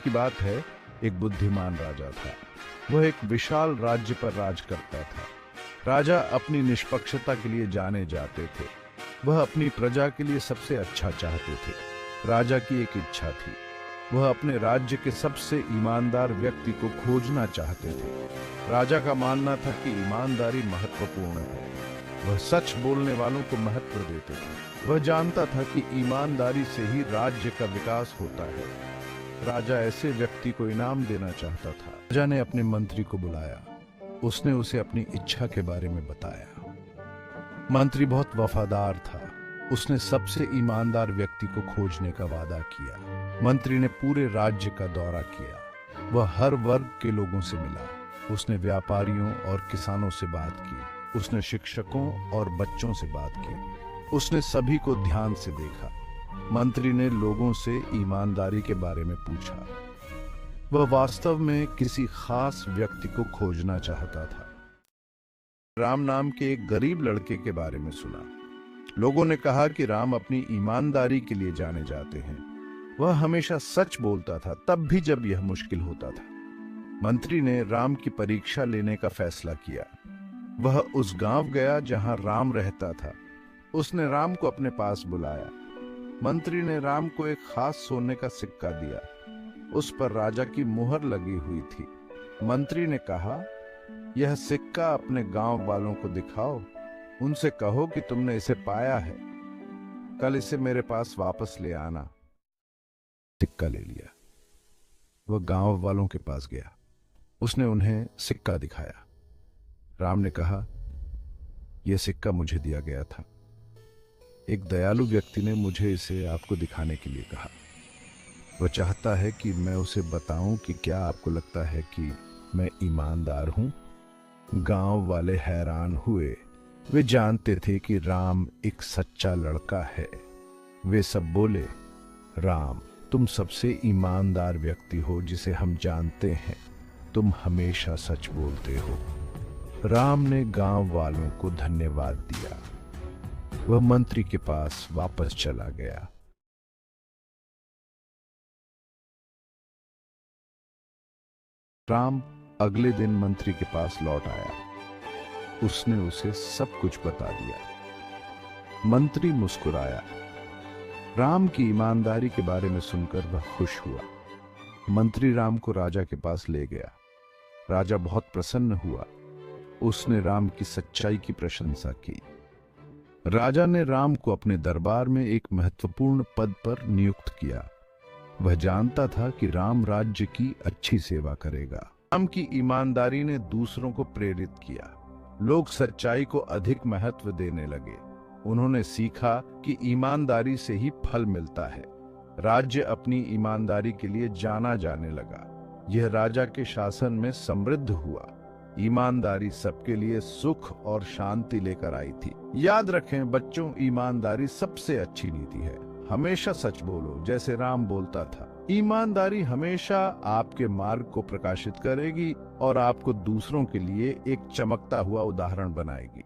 की बात है, एक बुद्धिमान राजा था। वह एक विशाल राज्य पर राज करता था। राजा अपनी निष्पक्षता के लिए जाने जाते थे। वह अपनी प्रजा के लिए सबसे अच्छा चाहते थे। राजा की एक इच्छा थी। वह अपने राज्य के सबसे ईमानदार व्यक्ति को खोजना चाहते थे। राजा का मानना था कि ईमानदारी महत्वपूर्ण है। वह सच बोलने वालों को महत्व देते थे। वह जानता था कि ईमानदारी से ही राज्य का विकास होता है। राजा ऐसे व्यक्ति को इनाम देना चाहता था। राजा ने अपने मंत्री को बुलाया। उसने उसे अपनी इच्छा के बारे में बताया। मंत्री बहुत वफादार था। उसने सबसे ईमानदार व्यक्ति को खोजने का वादा किया। मंत्री ने पूरे राज्य का दौरा किया। वह हर वर्ग के लोगों से मिला। उसने व्यापारियों और किसानों से बात की। उसने शिक्षकों और बच्चों से बात की। उसने सभी को ध्यान से देखा। मंत्री ने लोगों से ईमानदारी के बारे में पूछा। वह वास्तव में किसी खास व्यक्ति को खोजना चाहता था। राम नाम के एक गरीब लड़के के बारे में सुना। लोगों ने कहा कि राम अपनी ईमानदारी के लिए जाने जाते हैं। वह हमेशा सच बोलता था, तब भी जब यह मुश्किल होता था। मंत्री ने राम की परीक्षा लेने का फैसला किया। वह उस गांव गया जहां राम रहता था। उसने राम को अपने पास बुलाया। मंत्री ने राम को एक खास सोने का सिक्का दिया। उस पर राजा की मुहर लगी हुई थी। मंत्री ने कहा, यह सिक्का अपने गांव वालों को दिखाओ। उनसे कहो कि तुमने इसे पाया है। कल इसे मेरे पास वापस ले आना। सिक्का ले लिया। वह गांव वालों के पास गया। उसने उन्हें सिक्का दिखाया। राम ने कहा, यह सिक्का मुझे दिया गया था। एक दयालु व्यक्ति ने मुझे इसे आपको दिखाने के लिए कहा। वह चाहता है कि मैं उसे बताऊं कि क्या आपको लगता है कि मैं ईमानदार हूं? गांव वाले हैरान हुए। वे जानते थे कि राम एक सच्चा लड़का है। वे सब बोले, राम, तुम सबसे ईमानदार व्यक्ति हो जिसे हम जानते हैं। तुम हमेशा सच बोलते हो। राम ने गांव वालों को धन्यवाद दिया। वह मंत्री के पास वापस चला गया। राम अगले दिन मंत्री के पास लौट आया। उसने उसे सब कुछ बता दिया। मंत्री मुस्कुराया। राम की ईमानदारी के बारे में सुनकर वह खुश हुआ। मंत्री राम को राजा के पास ले गया। राजा बहुत प्रसन्न हुआ। उसने राम की सच्चाई की प्रशंसा की। राजा ने राम को अपने दरबार में एक महत्वपूर्ण पद पर नियुक्त किया। वह जानता था कि राम राज्य की अच्छी सेवा करेगा। राम की ईमानदारी ने दूसरों को प्रेरित किया। लोग सच्चाई को अधिक महत्व देने लगे। उन्होंने सीखा कि ईमानदारी से ही फल मिलता है। राज्य अपनी ईमानदारी के लिए जाना जाने लगा। यह राजा के शासन में समृद्ध हुआ। ईमानदारी सबके लिए सुख और शांति लेकर आई थी। याद रखें बच्चों, ईमानदारी सबसे अच्छी नीति है। हमेशा सच बोलो जैसे राम बोलता था। ईमानदारी हमेशा आपके मार्ग को प्रकाशित करेगी और आपको दूसरों के लिए एक चमकता हुआ उदाहरण बनाएगी।